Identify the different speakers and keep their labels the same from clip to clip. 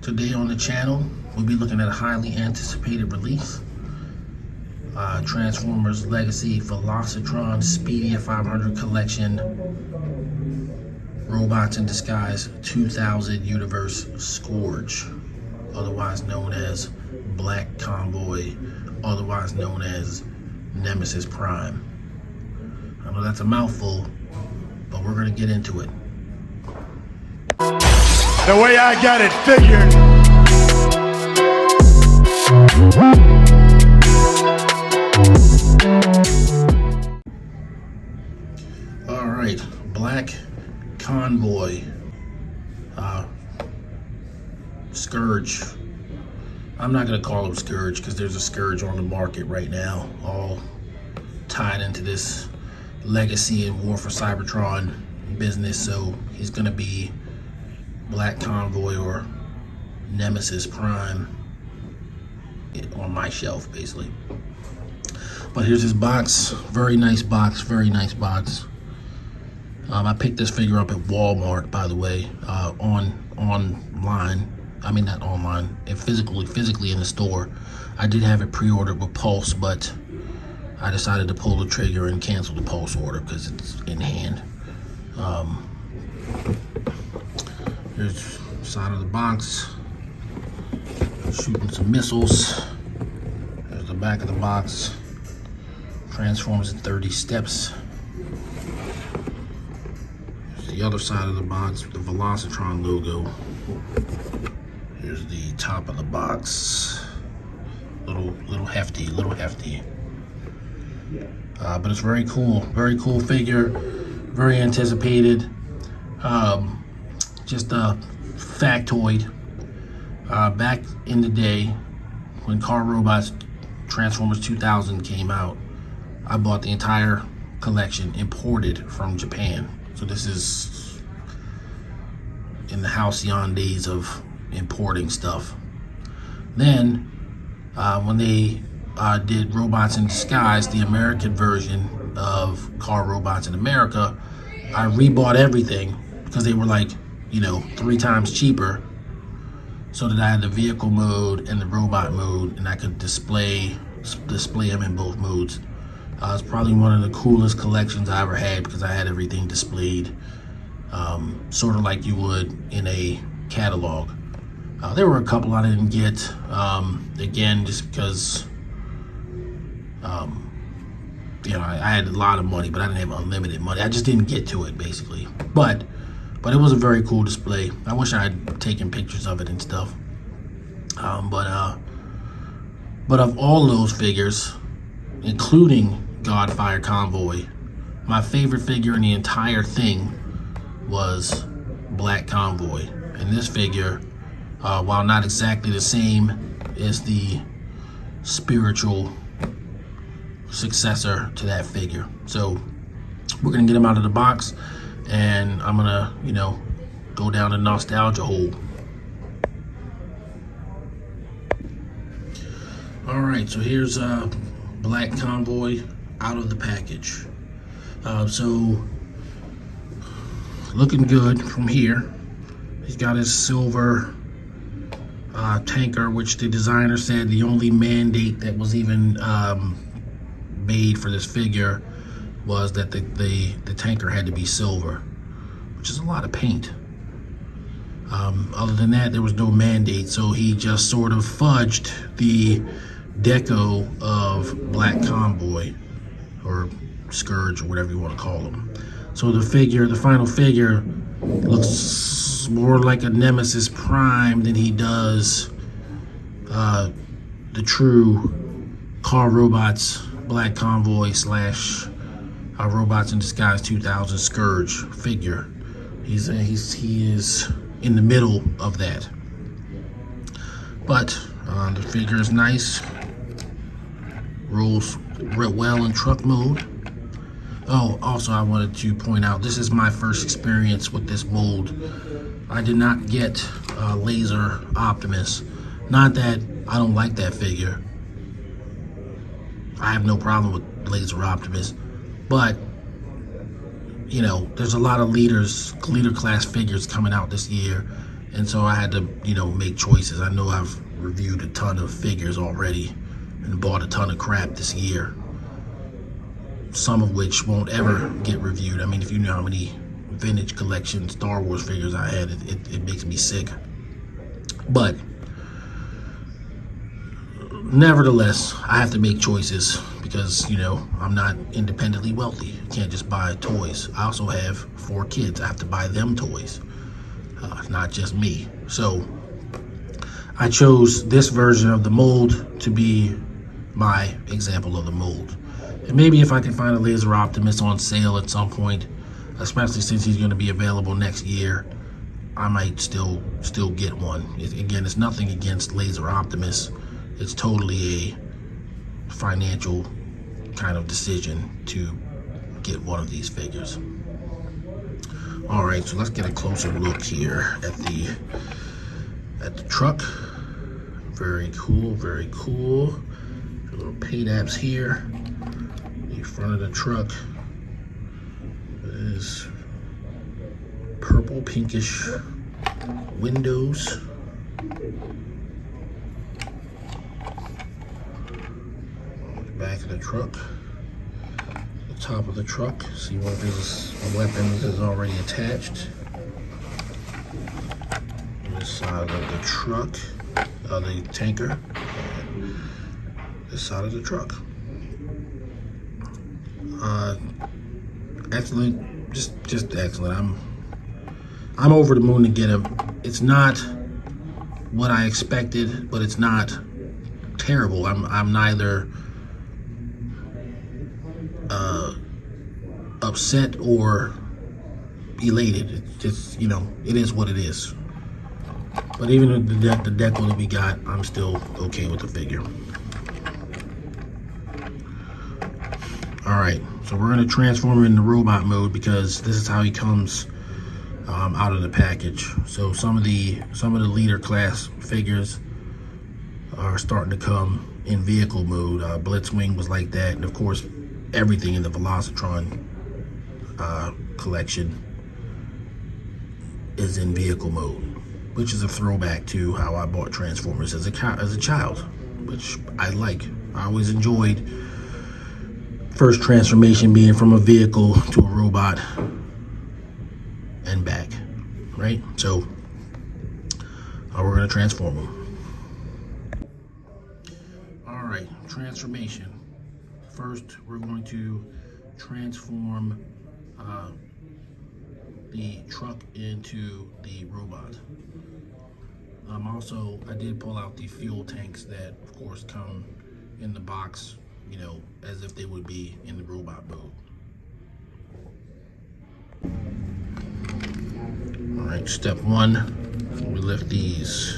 Speaker 1: Today on the channel, we'll be looking at a highly anticipated release. Transformers Legacy Velocitron Speedia 500 Collection Robots in Disguise 2000 Universe Scourge, otherwise known as Black Convoy, otherwise known as Nemesis Prime. I know that's a mouthful, but we're going to get into it.
Speaker 2: The way I got it figured.
Speaker 1: All right, Black Convoy, Scourge. I'm not gonna call him Scourge because there's a Scourge on the market right now, all tied into this Legacy and War for Cybertron business. So he's gonna be Black Convoy or Nemesis Prime on my shelf, basically. But here's his box. Very nice box. Very nice box. I picked this figure up at Walmart, by the way, online. I mean, not online, and physically in the store. I did have it pre-ordered with Pulse, but I decided to pull the trigger and cancel the Pulse order because it's in hand. Here's the side of the box. Shooting some missiles. There's the back of the box. Transforms in 30 steps. Here's the other side of the box with the Velocitron logo. Here's the top of the box. Little hefty. But it's very cool. Very cool figure. Very anticipated. Just a factoid. Back in the day, when Car Robots Transformers 2000 came out, I bought the entire collection imported from Japan. So this is in the halcyon days of importing stuff. Then, when they did Robots in Disguise, the American version of Car Robots in America, I rebought everything because they were like, 3 times cheaper, so that I had the vehicle mode and the robot mode, and I could display them in both modes. It's probably one of the coolest collections I ever had because I had everything displayed, sort of like you would in a catalog. There were a couple I didn't get, again, just because, I had a lot of money, but I didn't have unlimited money. I just didn't get to it, basically. But it was a very cool display. I wish I had taken pictures of it and stuff. But of all those figures, including Godfire Convoy, my favorite figure in the entire thing was Black Convoy. And this figure, while not exactly the same, is the spiritual successor to that figure. So we're gonna get him out of the box, and I'm gonna, go down the nostalgia hole. All right, so here's Black Convoy out of the package. So looking good from here. He's got his silver tanker, which the designer said the only mandate that was even made for this figure was that the tanker had to be silver, which is a lot of paint. Other than that, there was no mandate, so he just sort of fudged the deco of Black Convoy, or Scourge, or whatever you want to call him. So the final figure, looks more like a Nemesis Prime than he does the true Car Robots Black Convoy / Robots in Disguise 2000 Scourge figure. He is in the middle of that. But the figure is nice. Rolls real well in truck mode. Oh, also I wanted to point out, this is my first experience with this mold. I did not get Laser Optimus. Not that I don't like that figure. I have no problem with Laser Optimus. But, there's a lot of leader class figures coming out this year. And so I had to, make choices. I know I've reviewed a ton of figures already and bought a ton of crap this year, some of which won't ever get reviewed. I mean, if you know how many vintage collection Star Wars figures I had, it makes me sick. But nevertheless, I have to make choices because, I'm not independently wealthy. I can't just buy toys. I also have 4 kids. I have to buy them toys, not just me. So I chose this version of the mold to be my example of the mold. And maybe if I can find a Laser Optimus on sale at some point, especially since he's going to be available next year, I might still get one. Again, it's nothing against Laser Optimus. It's totally a financial kind of decision to get one of these figures. All right, so let's get a closer look here at the truck. Very cool, very cool. A little paint apps here. The front of the truck is purple, pinkish windows. Back of the truck, the top of the truck. See, one of his weapons is already attached. This side of the truck, the tanker, and this side of the truck. Excellent, just excellent. I'm over the moon to get him. It's not what I expected, but it's not terrible. I'm neither upset or elated. It's just, it is what it is. But even with the decal that we got, I'm still okay with the figure. All right, so we're gonna transform him into robot mode because this is how he comes out of the package. So some of the leader class figures are starting to come in vehicle mode. Blitzwing was like that, and of course everything in the Velocitron collection is in vehicle mode, which is a throwback to how I bought Transformers as a child, which I like. I always enjoyed first transformation being from a vehicle to a robot and back, right? So we're gonna transform them. All right, transformation. First, we're going to transform the truck into the robot. I did pull out the fuel tanks that, of course, come in the box, as if they would be in the robot mode. All right, step 1, we lift these.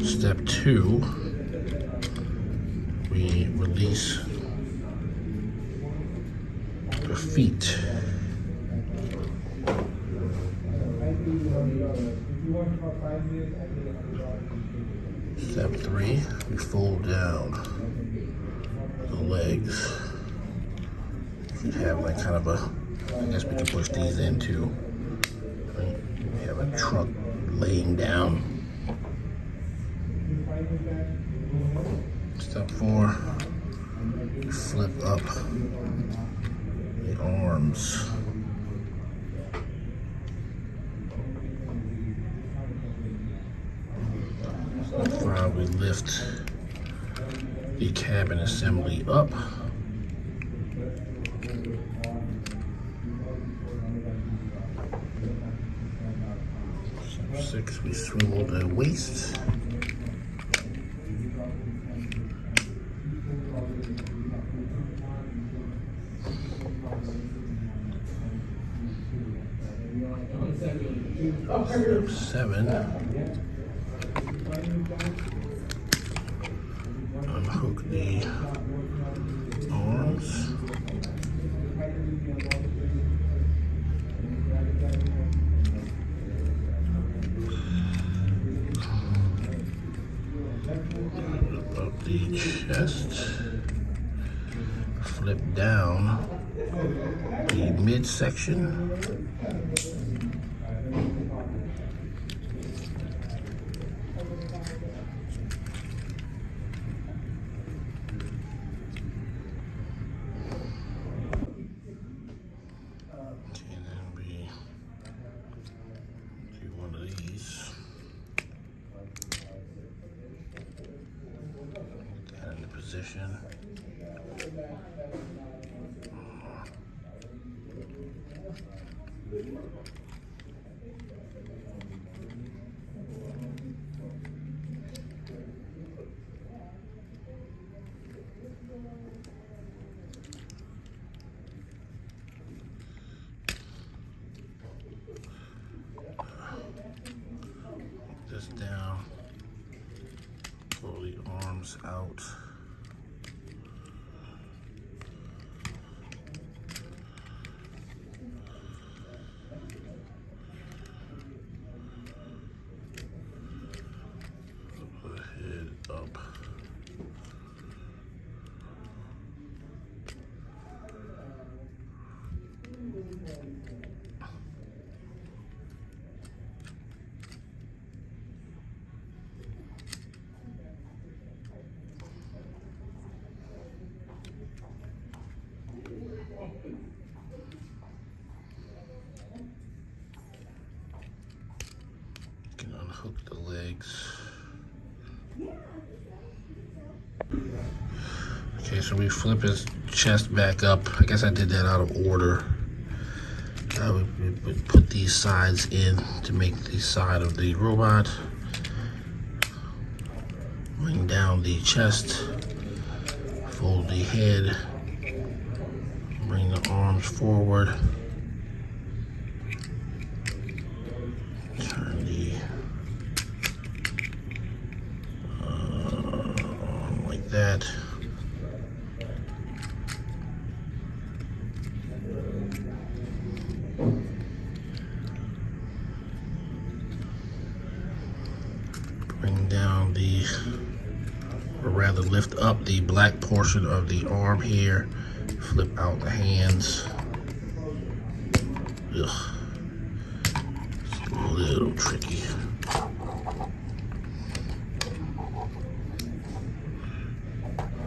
Speaker 1: Step 2, we release the feet. Step 3, we fold down the legs. Should have like kind of I guess we can push these into. We have a truck laying down. Step 4, we flip up the arms. Step 5, we lift the cabin assembly up. Step 6, we swivel the waist. Step 7, unhook the arms. Flip up the chest. Flip down the midsection. arms out. Head up. Can unhook the legs. Okay, so we flip his chest back up. I guess I did that out of order. We put these sides in to make the side of the robot. Bring down the chest. Fold the head. Bring the arms forward. Turn the arm like that. Bring down the, or rather lift up the black portion of the arm here. Flip out the hands. Ugh. It's a little tricky.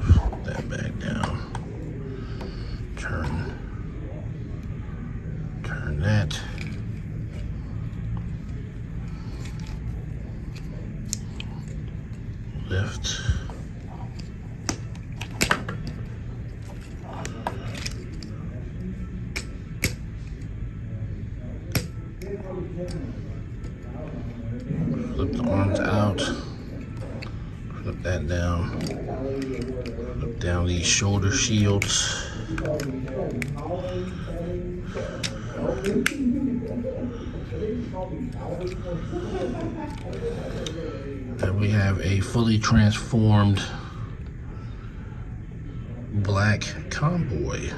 Speaker 1: Flip that back down. Turn that. Lift. Flip the arms out. Flip that down. Flip down these shoulder shields. And we have a fully transformed Black Convoy.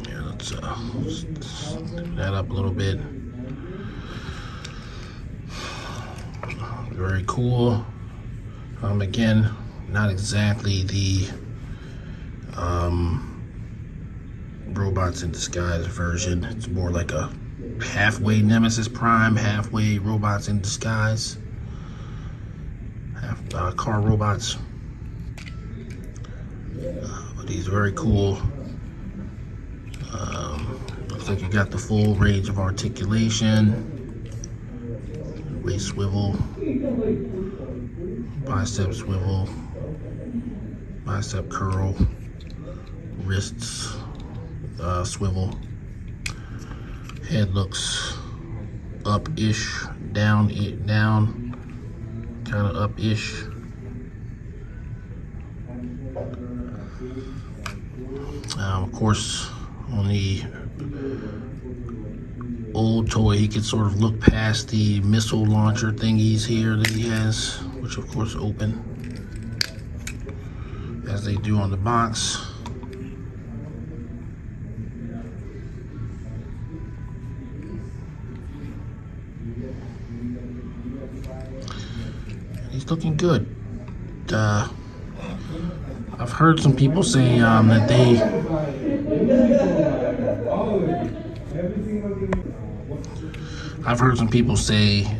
Speaker 1: Yeah, let's stick that up a little bit. Very cool. Again, not exactly the Robots in Disguise version. It's more like a halfway Nemesis Prime, halfway Robots in Disguise. Half car robots. But he's very cool. Looks like you got the full range of articulation. Waist swivel. Bicep swivel. Bicep curl. Wrists swivel. Head looks up-ish, down, kind of up-ish. Of course, on the old toy, he could sort of look past the missile launcher thingies here that he has, which of course open, as they do on the box. He's looking good. I've heard some people say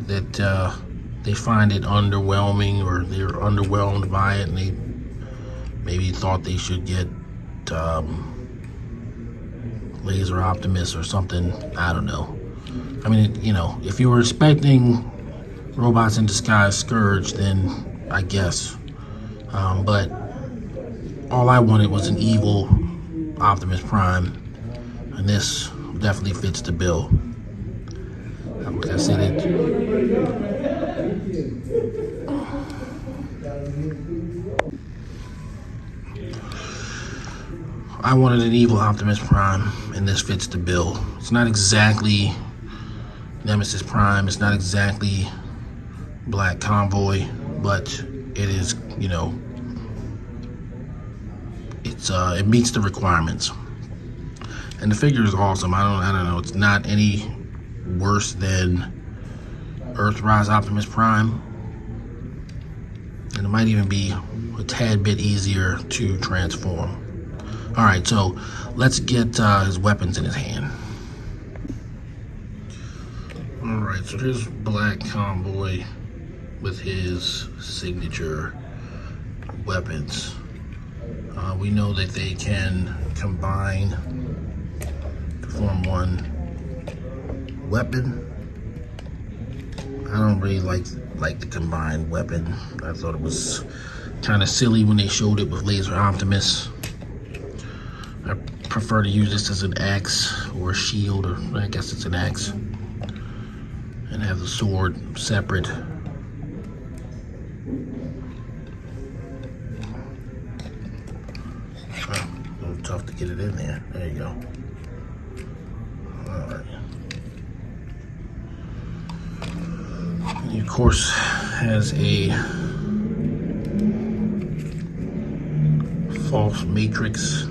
Speaker 1: that they find it underwhelming, or they're underwhelmed by it, and they maybe thought they should get Laser Optimus or something. I don't know. I mean, you know, if you were expecting Robots in Disguise Scourge, then I guess. But all I wanted was an evil Optimus Prime, and this definitely fits the bill. Like I said, I wanted an evil Optimus Prime, and this fits the bill. It's not exactly Nemesis Prime, it's not exactly Black Convoy, but it is, you know, it meets the requirements. And the figure is awesome. I don't know. It's not any worse than Earthrise Optimus Prime, and it might even be a tad bit easier to transform. All right, so let's get his weapons in his hand. All right, so here's Black Convoy with his signature weapons. We know that they can combine to form one weapon. I don't really like the combined weapon. I thought it was kind of silly when they showed it with Laser Optimus. I prefer to use this as an axe or a shield, or I guess it's an axe, and have the sword separate. A little tough to get it in there. There you go. All right. He of course has a false matrix,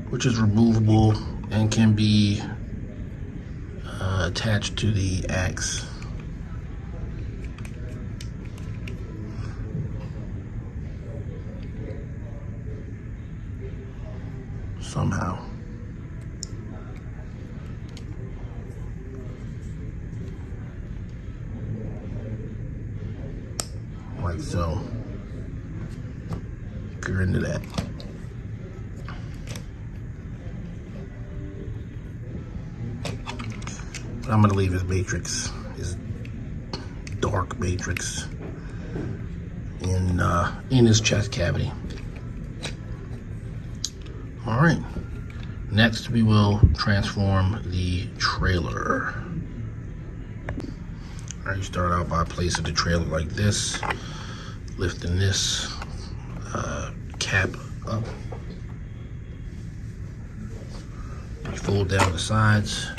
Speaker 1: which is removable and can be attached to the axe. Somehow. Like so. If you're into that. But I'm gonna leave his matrix, his dark matrix, in his chest cavity. All right, next we will transform the trailer. All right, you start out by placing the trailer like this, lifting this cap up. You fold down the sides.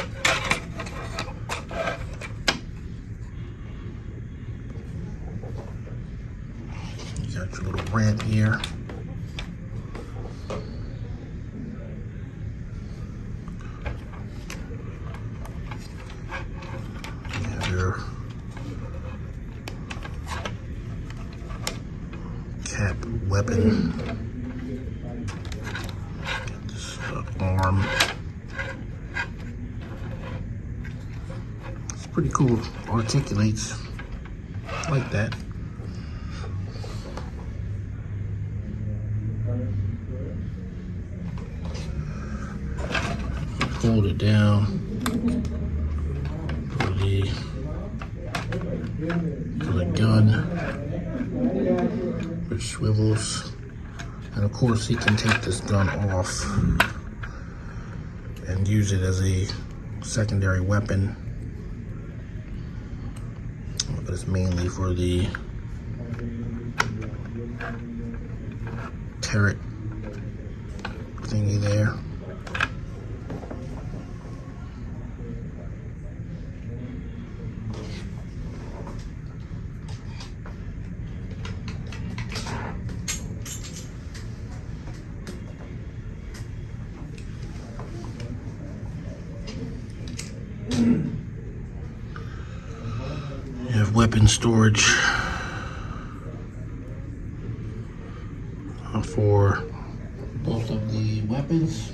Speaker 1: You got your little ramp here. Cap weapon. Get this arm. It's pretty cool. Articulates like that. Fold it down. For the gun, which swivels, and of course he can take this gun off and use it as a secondary weapon, but it's mainly for the turret thingy there. You have weapon storage for both of the weapons.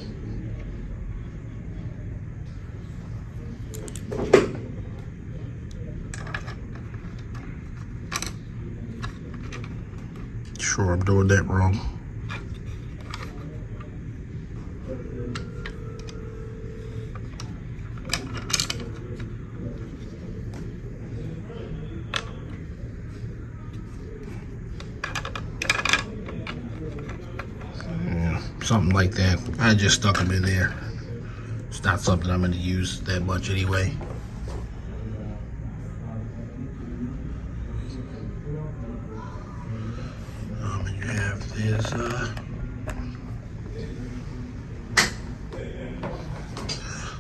Speaker 1: Sure, I'm doing that wrong. Something like that. I just stuck them in there. It's not something I'm going to use that much anyway. And you have this.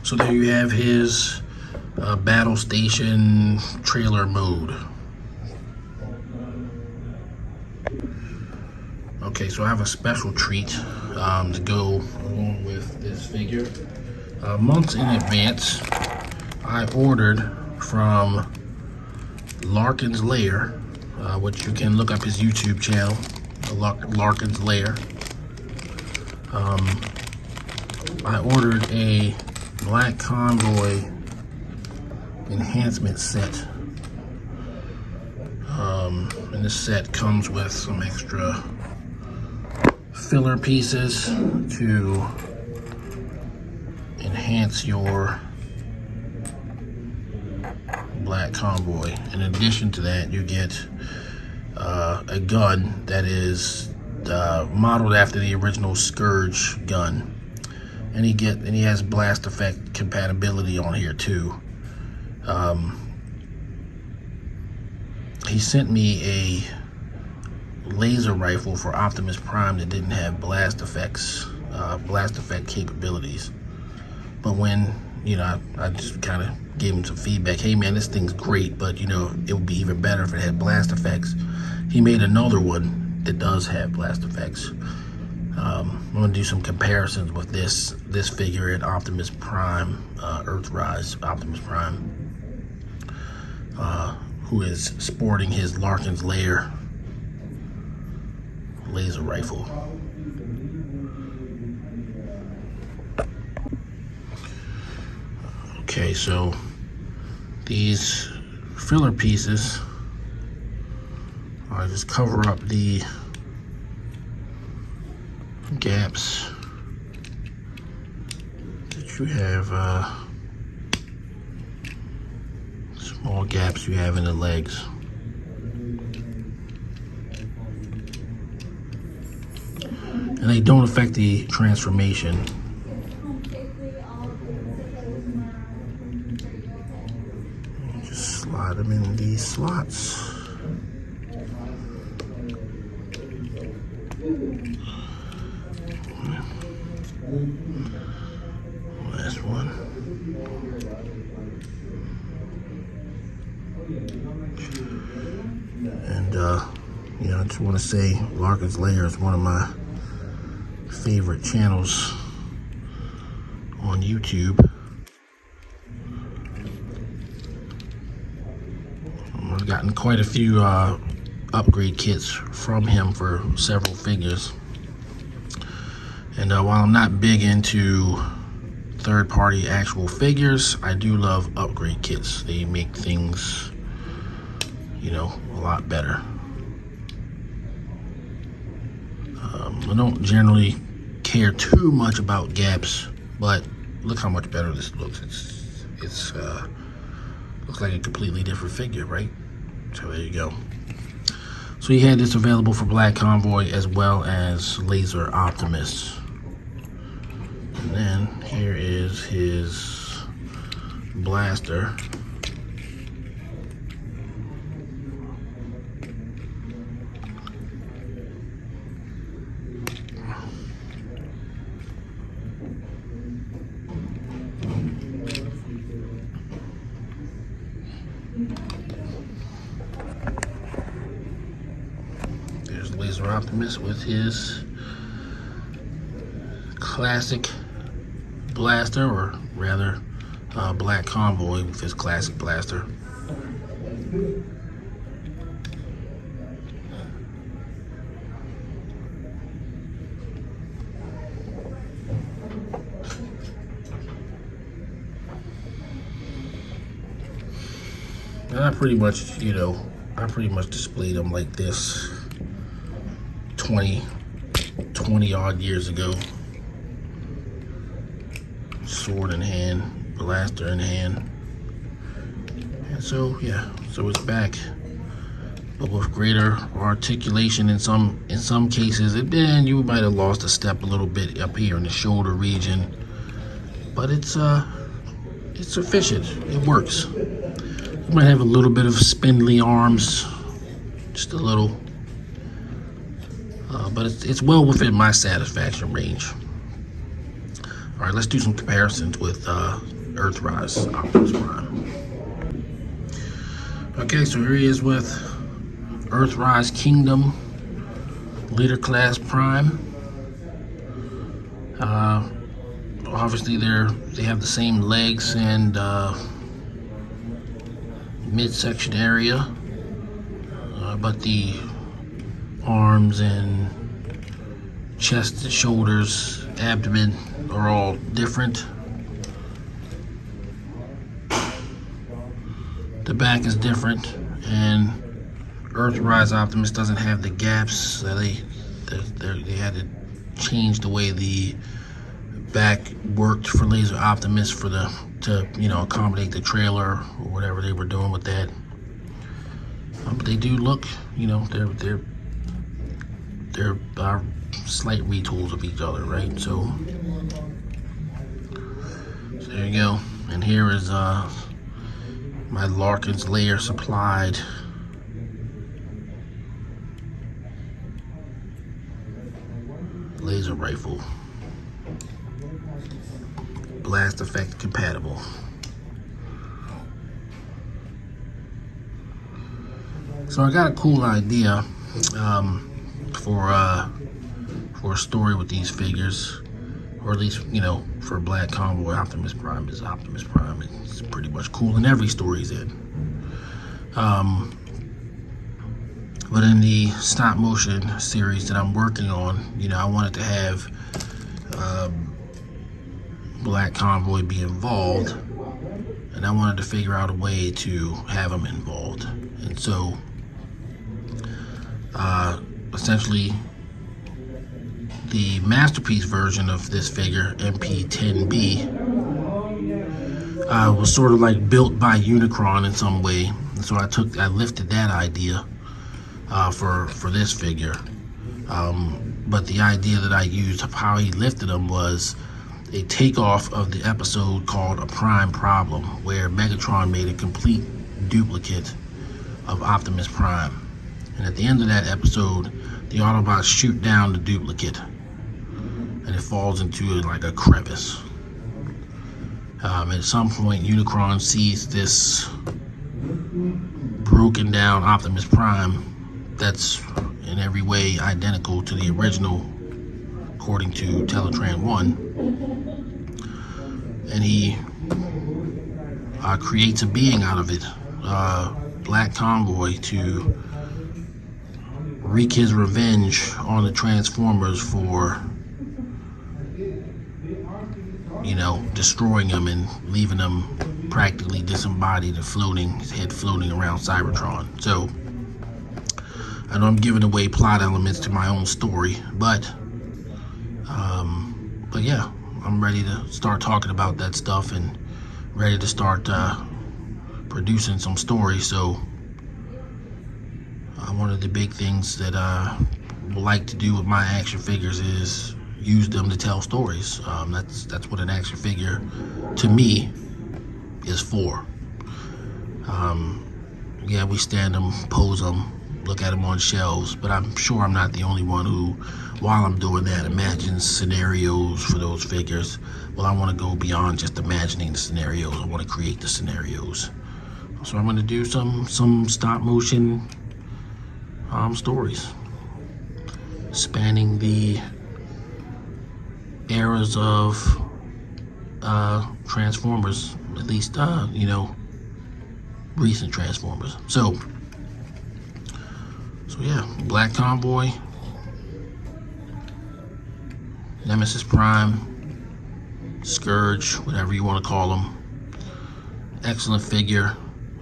Speaker 1: So there you have his battle station trailer mode. Okay, so I have a special treat to go along with this figure. Months in advance, I ordered from Larkin's Lair, which you can look up his YouTube channel, Larkin's Lair. I ordered a Black Convoy enhancement set. And this set comes with some extra filler pieces to enhance your Black Convoy. In addition to that, you get a gun that is modeled after the original Scourge gun, and he has blast effect compatibility on here too. He sent me a laser rifle for Optimus Prime that didn't have blast effect capabilities. But when, I just kind of gave him some feedback. Hey man, this thing's great, but it would be even better if it had blast effects. He made another one that does have blast effects. I'm gonna do some comparisons with this figure at Optimus Prime, Earthrise Optimus Prime, who is sporting his Larkin's Lair laser rifle. Okay, so these filler pieces, I just cover up the gaps that you have, small gaps you have in the legs. And they don't affect the transformation. Just slide them in these slots. Last one. And I just want to say Larkin's Lair is one of my favorite channels on YouTube. I've gotten quite a few upgrade kits from him for several figures. And while I'm not big into third-party actual figures, I do love upgrade kits. They make things, a lot better. I don't generally care too much about gaps, but look how much better this looks. It's looks like a completely different figure, right? So there you go. So he had this available for Black Convoy as well as Laser Optimus. And then here is his blaster. There's Laser Optimus with his classic blaster, or rather Black Convoy with his classic blaster. And I pretty much displayed them like this 20 odd years ago. Sword in hand, blaster in hand. And so it's back, but with greater articulation in some cases. And you might have lost a step a little bit up here in the shoulder region, but it's efficient. It works. You might have a little bit of spindly arms, just a little, but it's well within my satisfaction range. All right, let's do some comparisons with Earthrise Optimus Prime. Okay, so here he is with Earthrise Kingdom Leader Class Prime. Obviously they have the same legs and midsection area, but the arms and chest, shoulders, abdomen are all different. The back is different, and Earthrise Optimus doesn't have the gaps. So they had to change the way the back worked for Laser Optimus to accommodate the trailer or whatever they were doing with that. But they do look, they're slight retools of each other, right? So there you go. And here is my Larkins Lair supplied laser rifle, blast effect compatible. So I got a cool idea for a story with these figures, or at least for Black Convoy. Optimus Prime is Optimus Prime. It's pretty much cool in every story he's in. But in the stop motion series that I'm working on, I wanted to have Black Convoy be involved, and I wanted to figure out a way to have him involved. And so essentially the masterpiece version of this figure, MP10B, was sort of like built by Unicron in some way. And so I lifted that idea for this figure. But the idea that I used of how he lifted him was a takeoff of the episode called A Prime Problem, where Megatron made a complete duplicate of Optimus Prime. And at the end of that episode, the Autobots shoot down the duplicate, and it falls into like a crevice. At some point, Unicron sees this broken down Optimus Prime that's in every way identical to the original, according to Teletran 1. And he creates a being out of it, Black Convoy, to wreak his revenge on the Transformers for destroying them and leaving them practically disembodied and floating, his head floating around Cybertron. So I know I'm giving away plot elements to my own story, but yeah, I'm ready to start talking about that stuff and ready to start producing some stories. So one of the big things that I would like to do with my action figures is use them to tell stories. That's what an action figure to me is for. Yeah, we stand them, pose them, look at them on shelves, but I'm sure I'm not the only one who, while I'm doing that, imagines scenarios for those figures. Well, I want to go beyond just imagining the scenarios. I want to create the scenarios. So I'm going to do some stop motion stories spanning the eras of Transformers, at least recent Transformers. So yeah, Black Convoy, Nemesis Prime, Scourge, whatever you want to call them. Excellent figure.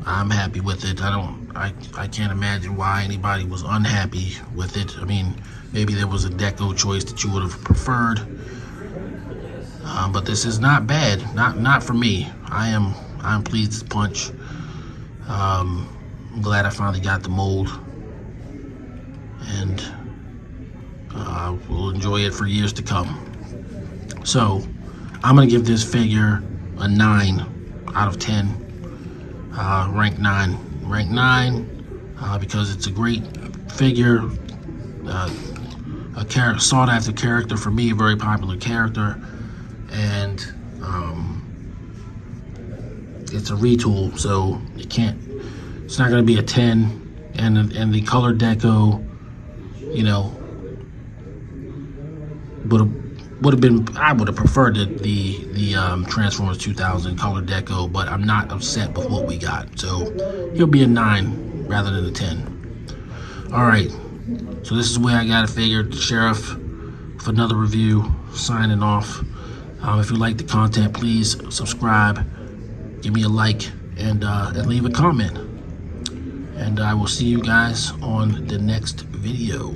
Speaker 1: I'm happy with it. I can't imagine why anybody was unhappy with it. I mean, maybe there was a deco choice that you would have preferred, but this is not bad. Not for me. I'm pleased as punch. I'm glad I finally got the mold, and we'll enjoy it for years to come. So I'm gonna give this figure a 9 out of 10. Rank 9 because it's a great figure, a sought after character for me, a very popular character, and it's a retool, so it can't. It's not going to be a 10. And the color deco, you know, would have been. I would have preferred the Transformers 2000 color deco, but I'm not upset with what we got. So he'll be a 9 rather than a 10. All right. So this is the way I got it figured. Sheriff, for another review, signing off. If you like the content, please subscribe, give me a like, and leave a comment. And I will see you guys on the next video.